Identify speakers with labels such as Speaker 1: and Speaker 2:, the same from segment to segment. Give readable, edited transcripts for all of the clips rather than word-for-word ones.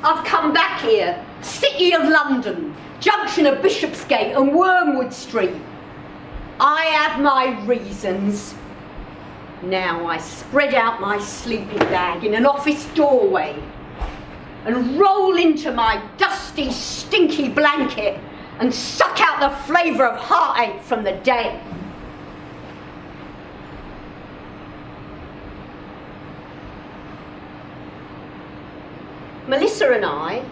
Speaker 1: I've come back here, City of London, junction of Bishopsgate and Wormwood Street. I have my reasons. Now I spread out my sleeping bag in an office doorway and roll into my dusty, stinky blanket and suck out the flavour of heartache from the day. Melissa and I,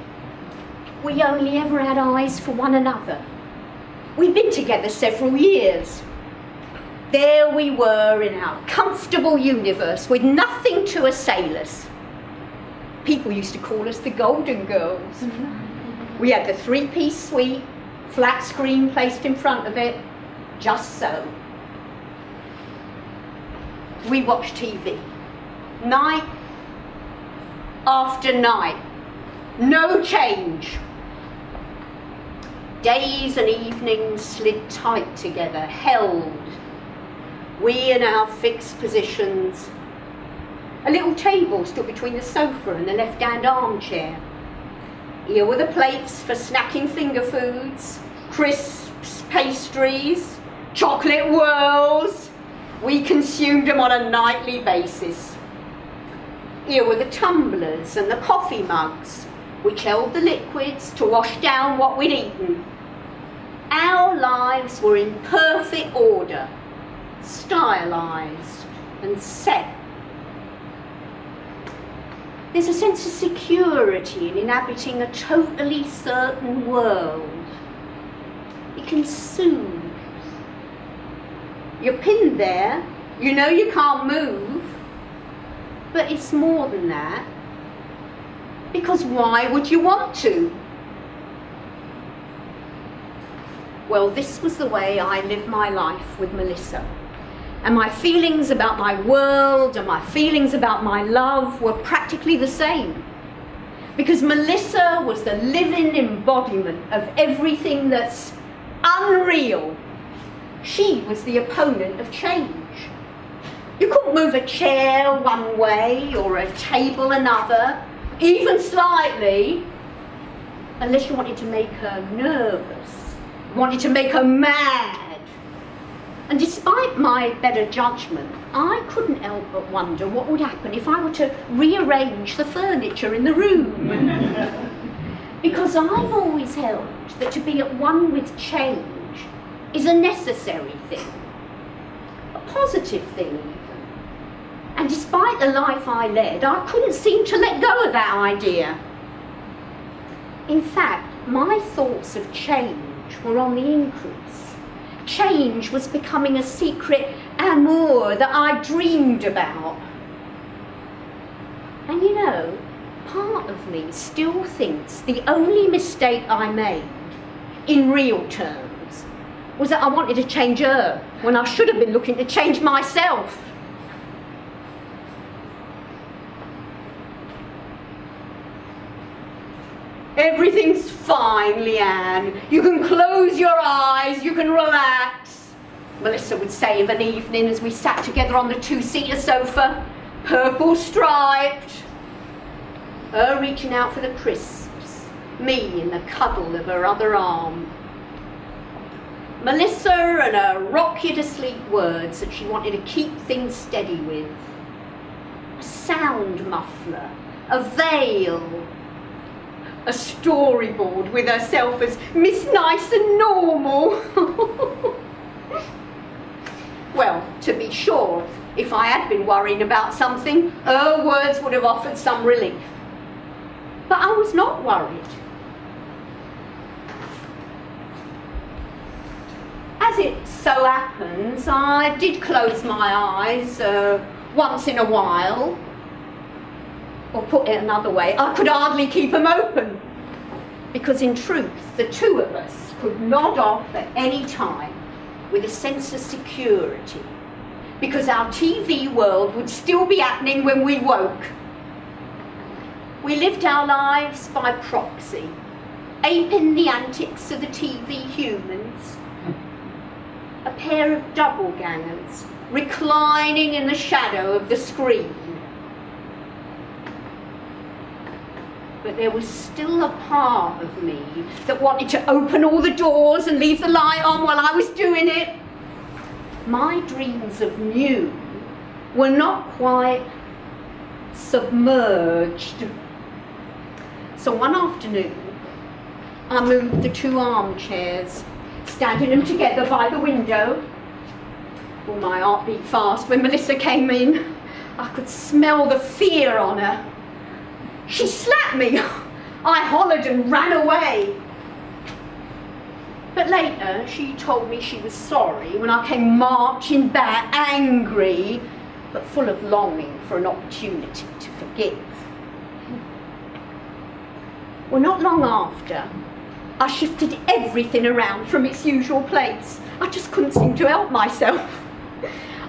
Speaker 1: we only ever had eyes for one another. We'd been together several years. There we were in our comfortable universe with nothing to assail us. People used to call us the Golden Girls. We had the three-piece suite, flat screen placed in front of it, just so. We watched TV, night after night, no change. Days and evenings slid tight together, held. We in our fixed positions. A little table stood between the sofa and the left-hand armchair. Here were the plates for snacking finger foods, crisps, pastries, chocolate whirls. We consumed them on a nightly basis. Here were the tumblers and the coffee mugs, which held the liquids to wash down what we'd eaten. Our lives were in perfect order, stylised and set. There's a sense of security in inhabiting a totally certain world. It can soothe. You're pinned there, you know you can't move, but it's more than that. Because why would you want to? Well, this was the way I lived my life with Melissa. And my feelings about my world and my feelings about my love were practically the same. Because Melissa was the living embodiment of everything that's unreal. She was the opponent of change. You couldn't move a chair one way or a table another, even slightly, unless you wanted to make her nervous, wanted to make her mad. And despite my better judgment, I couldn't help but wonder what would happen if I were to rearrange the furniture in the room. Because I've always held that to be at one with change is a necessary thing, a positive thing even. And despite the life I led, I couldn't seem to let go of that idea. In fact, my thoughts of change were on the increase. Change was becoming a secret amour that I dreamed about. And you know, part of me still thinks the only mistake I made, in real terms, was that I wanted to change her when I should have been looking to change myself. Everything's fine, Leanne. You can close your eyes, you can relax, Melissa would say of an evening as we sat together on the two-seater sofa, purple striped. Her reaching out for the crisps, me in the cuddle of her other arm. Melissa and her rock-you-to-sleep words that she wanted to keep things steady with. A sound muffler, a veil, a storyboard with herself as Miss Nice and Normal. Well, to be sure, if I had been worrying about something, her words would have offered some relief. But I was not worried. As it so happens, I did close my eyes once in a while. Or put it another way, I could hardly keep them open. Because in truth, the two of us could nod off at any time with a sense of security. Because our TV world would still be happening when we woke. We lived our lives by proxy, aping the antics of the TV humans. A pair of double-gangers reclining in the shadow of the screen. But there was still a part of me that wanted to open all the doors and leave the light on while I was doing it. My dreams of new were not quite submerged. So one afternoon, I moved the 2 armchairs, standing them together by the window. Oh, my heart beat fast when Melissa came in. I could smell the fear on her. She slapped me. I hollered and ran away. But later, she told me she was sorry when I came marching back, angry, but full of longing for an opportunity to forgive. Well, not long after, I shifted everything around from its usual place. I just couldn't seem to help myself.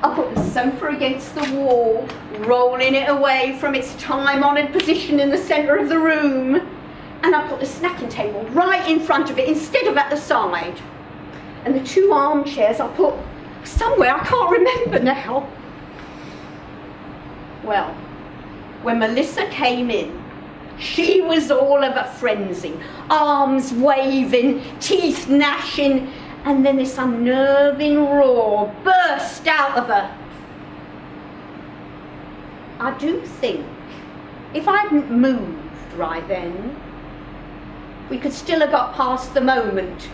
Speaker 1: I put the sofa against the wall, rolling it away from its time-honoured position in the centre of the room, and I put the snacking table right in front of it instead of at the side. And the 2 armchairs I put somewhere I can't remember now. Well, when Melissa came in, she was all of a frenzy, arms waving, teeth gnashing, and then this unnerving roar burst out of her. I do think if I hadn't moved right then, we could still have got past the moment.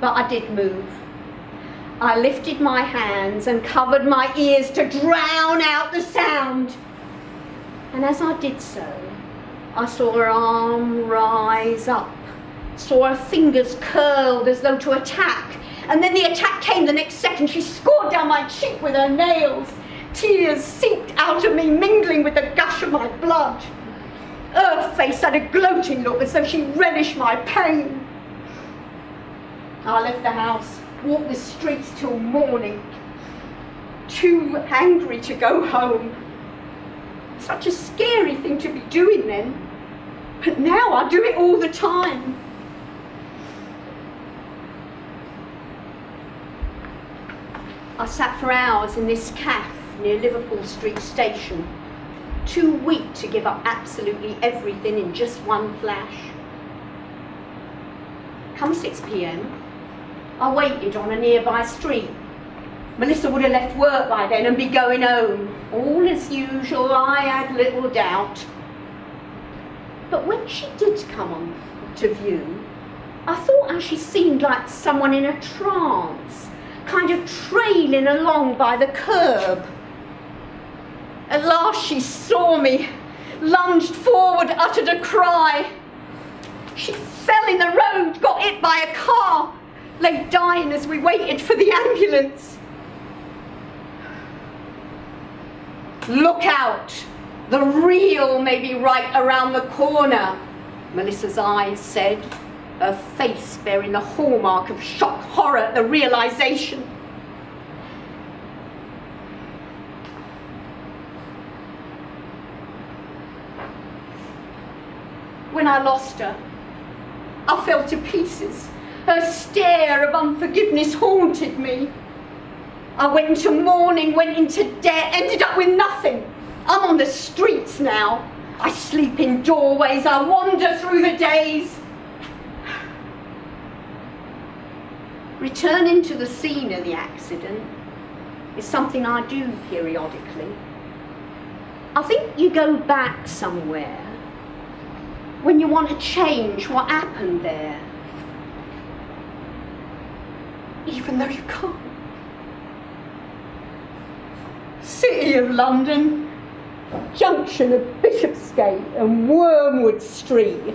Speaker 1: But I did move. I lifted my hands and covered my ears to drown out the sound. And as I did so, I saw her arm rise up, saw her fingers curled as though to attack, and then the attack came the next second. She scored down my cheek with her nails. Tears seeped out of me, mingling with the gush of my blood. Her face had a gloating look as though she relished my pain. I left the house, walked the streets till morning, too angry to go home. Such a scary thing to be doing then, but now I do it all the time. I sat for hours in this cafe near Liverpool Street Station, too weak to give up absolutely everything in just one flash. Come 6 p.m, I waited on a nearby street. Melissa would have left work by then and be going home. All as usual, I had little doubt. But when she did come on to view, I thought how she seemed like someone in a trance, kind of trailing along by the curb. At last she saw me, lunged forward, uttered a cry. She fell in the road, got hit by a car, lay dying as we waited for the ambulance. Look out, the real may be right around the corner, Melissa's eyes said, her face bearing the hallmark of shock horror at the realisation. When I lost her, I fell to pieces. Her stare of unforgiveness haunted me. I went into mourning, went into debt, ended up with nothing. I'm on the streets now. I sleep in doorways, I wander through the days. Returning to the scene of the accident is something I do periodically. I think you go back somewhere when you want to change what happened there, even though you can't. City of London, junction of Bishopsgate and Wormwood Street.